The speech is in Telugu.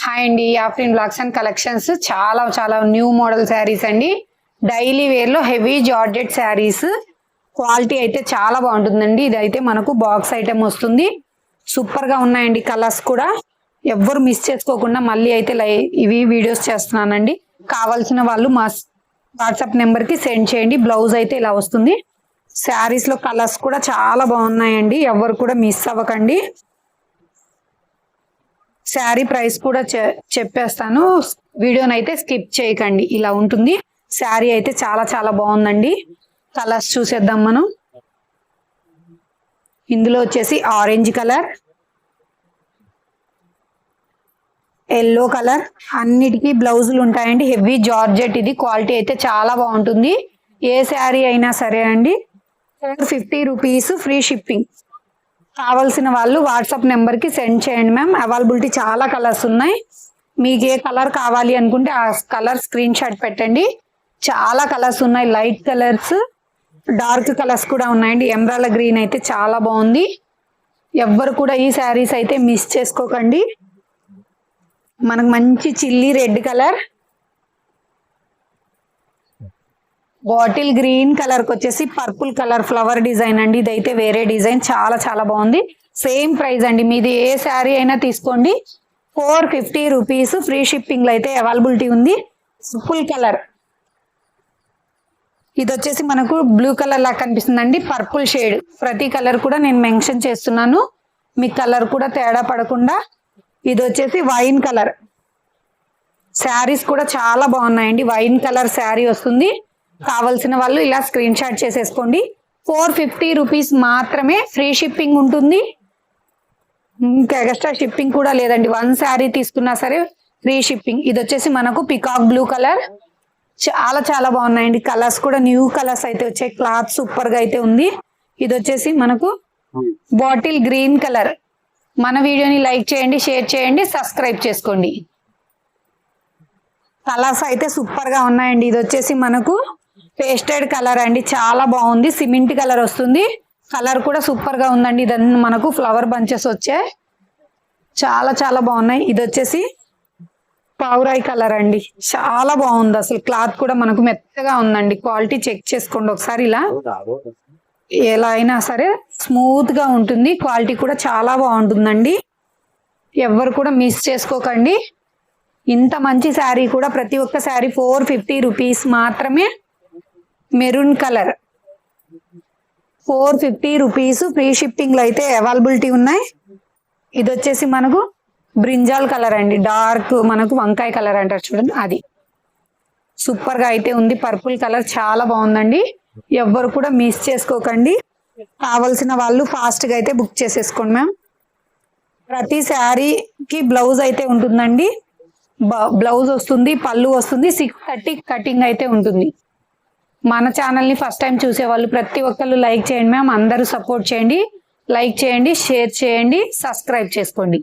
హాయ్ అండి, ఆఫ్రిన్ బ్లాగ్స్ అండ్ కలెక్షన్స్. చాలా చాలా న్యూ మోడల్ శారీస్ అండి. డైలీ వేర్ లో హెవీ జార్జెట్ శారీస్. క్వాలిటీ అయితే చాలా బాగుంటుందండి. ఇదైతే మనకు బాక్స్ ఐటమ్ వస్తుంది. సూపర్ గా ఉన్నాయండి కలర్స్ కూడా. ఎవ్వరు మిస్ చేసుకోకుండా మళ్ళీ అయితే ఇవి వీడియోస్ చేస్తున్నానండి. కావాల్సిన వాళ్ళు మా వాట్సాప్ నెంబర్ కి సెండ్ చేయండి. బ్లౌజ్ అయితే ఇలా వస్తుంది. శారీస్ లో కలర్స్ కూడా చాలా బాగున్నాయండి. ఎవ్వరు కూడా మిస్ అవ్వకండి. శారీ ప్రైస్ కూడా చెప్పేస్తాను. వీడియోని అయితే స్కిప్ చేయకండి. ఇలా ఉంటుంది శారీ అయితే చాలా చాలా బాగుందండి. కలర్స్ చూసేద్దాం మనం. ఇందులో వచ్చేసి ఆరెంజ్ కలర్, ఎల్లో కలర్, అన్నిటికీ బ్లౌజులు ఉంటాయండి. Heavy georgette. ఇది క్వాలిటీ అయితే చాలా బాగుంటుంది. ఏ శారీ అయినా సరే అండి. 450 రూపీస్ ఫ్రీ షిప్పింగ్. కావాల్సిన వాళ్ళు వాట్సాప్ నెంబర్ కి సెండ్ చేయండి మ్యామ్. అవైలబిలిటీ చాలా కలర్స్ ఉన్నాయి. మీకు ఏ కలర్ కావాలి అనుకుంటే ఆ కలర్ స్క్రీన్ షాట్ పెట్టండి. చాలా కలర్స్ ఉన్నాయి. లైట్ కలర్స్, డార్క్ కలర్స్ కూడా ఉన్నాయండి. ఎమరాల్డ్ గ్రీన్ అయితే చాలా బాగుంది. ఎవ్వరు కూడా ఈ శారీస్ అయితే మిస్ చేసుకోకండి. మనకు మంచి chilli red colour, bottle green colour కి వచ్చేసి పర్పుల్ కలర్ ఫ్లవర్ డిజైన్ అండి. ఇదైతే వేరే డిజైన్, చాలా చాలా బాగుంది. సేమ్ ప్రైస్ అండి. మీది ఏ శారీ అయినా తీసుకోండి. 450 రూపీస్ ఫ్రీ షిప్పింగ్ లో అయితే అవైలబిలిటీ ఉంది. పర్పుల్ కలర్, ఇది వచ్చేసి మనకు బ్లూ కలర్ లాగా కనిపిస్తుందండి. Purple shade. ప్రతి కలర్ కూడా నేను మెన్షన్ చేస్తున్నాను, మీ కలర్ కూడా తేడా పడకుండా. ఇది వచ్చేసి వైన్ కలర్. శారీస్ కూడా చాలా బాగున్నాయండి. వైన్ కలర్ శారీ వస్తుంది. కావలసిన వాళ్ళు ఇలా స్క్రీన్ షాట్ చేసేసుకోండి. 450 రూపీస్ మాత్రమే. ఫ్రీ షిప్పింగ్ ఉంటుంది. ఇంకా ఎక్స్ట్రా షిప్పింగ్ కూడా లేదండి. 1 శారీ తీసుకున్నా సరే ఫ్రీ షిప్పింగ్. ఇది వచ్చేసి మనకు పికాక్ బ్లూ కలర్. చాలా చాలా బాగున్నాయండి. కలర్స్ కూడా న్యూ కలర్స్ అయితే వచ్చాయి. క్లాత్ సూపర్ గా అయితే ఉంది. ఇది వచ్చేసి మనకు బాటిల్ గ్రీన్ కలర్. మన వీడియోని లైక్ చేయండి, షేర్ చేయండి, సబ్స్క్రైబ్ చేసుకోండి. కలర్స్ అయితే సూపర్ గా ఉన్నాయండి. ఇది వచ్చేసి మనకు పేస్టెడ్ కలర్ అండి. చాలా బాగుంది. సిమెంట్ కలర్ వస్తుంది. కలర్ కూడా సూపర్ గా ఉందండి. ఇదన్నీ మనకు ఫ్లవర్ బంచెస్ వచ్చాయి. చాలా చాలా బాగున్నాయి. ఇది వచ్చేసి పావురాయి కలర్ అండి. చాలా బాగుంది. అసలు క్లాత్ కూడా మనకు మెత్తగా ఉందండి. క్వాలిటీ చెక్ చేసుకోండి ఒకసారి. ఇలా ఎలా అయినా సరే స్మూత్ గా ఉంటుంది. క్వాలిటీ కూడా చాలా బాగుంటుందండి. ఎవ్వరు కూడా మిస్ చేసుకోకండి. ఇంత మంచి శారీ కూడా, ప్రతి ఒక్క శారీ 450 రూపీస్ మాత్రమే. Maroon colour 450 rupees. Free shipping లో అయితే అవైలబిలిటీ ఉన్నాయి. ఇది వచ్చేసి మనకు బ్రింజాల్ కలర్ అండి. డార్క్ మనకు వంకాయ కలర్ అంటారు చూడండి, అది సూపర్ గా అయితే ఉంది. పర్పుల్ కలర్ చాలా బాగుందండి. ఎవ్వరు కూడా మిస్ చేసుకోకండి. కావలసిన వాళ్ళు ఫాస్ట్ గా అయితే బుక్ చేసేసుకోండి మ్యామ్. ప్రతి శారీకి బ్లౌజ్ అయితే ఉంటుందండి. బ్లౌజ్ వస్తుంది, పళ్ళు వస్తుంది. 630 కటింగ్ అయితే ఉంటుంది. మన ఛానల్ని ఫస్ట్ టైం చూసే వాళ్ళు ప్రతి ఒక్కళ్ళు లైక్ చేయండి మ్యామ్. అందరూ సపోర్ట్ చేయండి. లైక్ చేయండి, షేర్ చేయండి, సబ్స్క్రైబ్ చేసుకోండి.